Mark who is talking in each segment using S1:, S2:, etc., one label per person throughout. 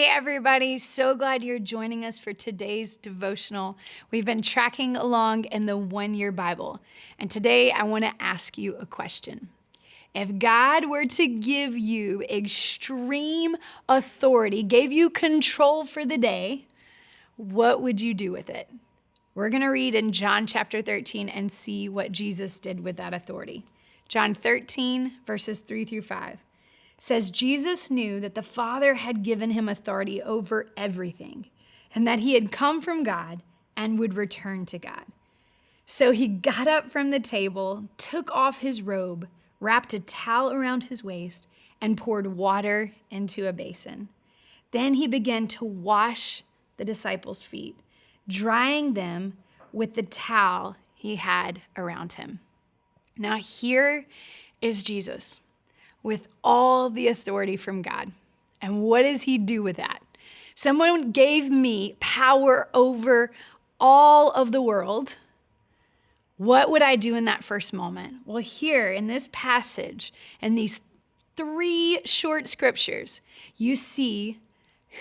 S1: Hey everybody, so glad you're joining us for today's devotional. We've been tracking along in the 1-year Bible, and today I want to ask you a question. If God were to give you extreme authority, gave you control for the day, what would you do with it? We're going to read in John chapter 13 and see what Jesus did with that authority. John 13, verses 3 through 5. Says Jesus knew that the Father had given him authority over everything and that he had come from God and would return to God. So he got up from the table, took off his robe, wrapped a towel around his waist, and poured water into a basin. Then he began to wash the disciples' feet, drying them with the towel he had around him. Now here is Jesus with all the authority from God. And what does he do with that? Someone gave me power over all of the world. What would I do in that first moment? Well, here in this passage, in these 3 short scriptures, you see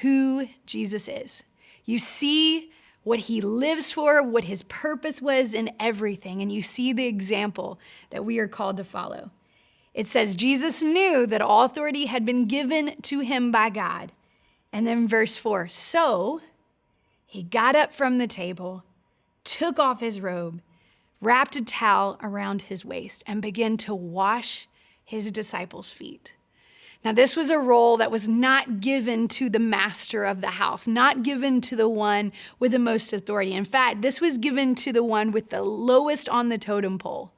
S1: who Jesus is. You see what he lives for, what his purpose was in everything, and you see the example that we are called to follow. It says Jesus knew that all authority had been given to him by God. And then verse 4, so he got up from the table, took off his robe, wrapped a towel around his waist, and began to wash his disciples' feet. Now, this was a role that was not given to the master of the house, not given to the one with the most authority. In fact, this was given to the one with the lowest on the totem pole.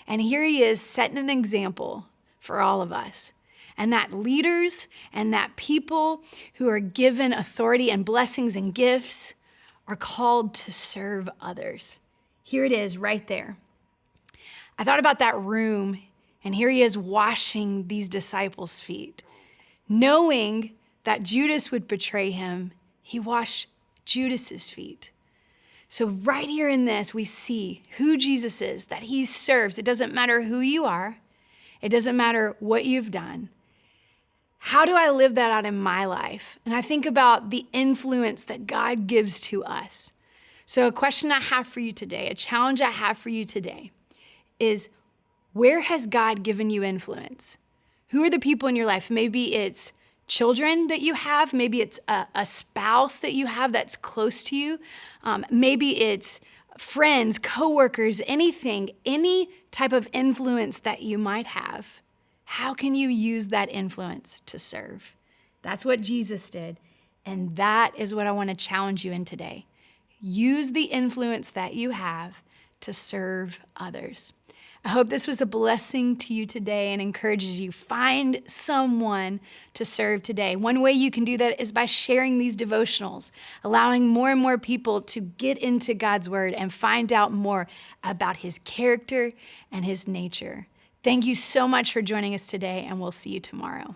S1: And here he is setting an example for all of us. And that leaders and that people who are given authority and blessings and gifts are called to serve others. Here it is right there. I thought about that room, and here he is washing these disciples' feet. Knowing that Judas would betray him, he washed Judas's feet. So right here in this, we see who Jesus is, that he serves. It doesn't matter who you are. It doesn't matter what you've done. How do I live that out in my life? And I think about the influence that God gives to us. So a question I have for you today, a challenge I have for you today is, where has God given you influence? Who are the people in your life? Maybe it's children that you have. Maybe it's a spouse that you have that's close to you. Maybe it's friends, coworkers, anything, any type of influence that you might have. How can you use that influence to serve? That's what Jesus did. And that is what I want to challenge you in today. Use the influence that you have to serve others. I hope this was a blessing to you today and encourages you. Find someone to serve today. One way you can do that is by sharing these devotionals, allowing more and more people to get into God's word and find out more about his character and his nature. Thank you so much for joining us today, and we'll see you tomorrow.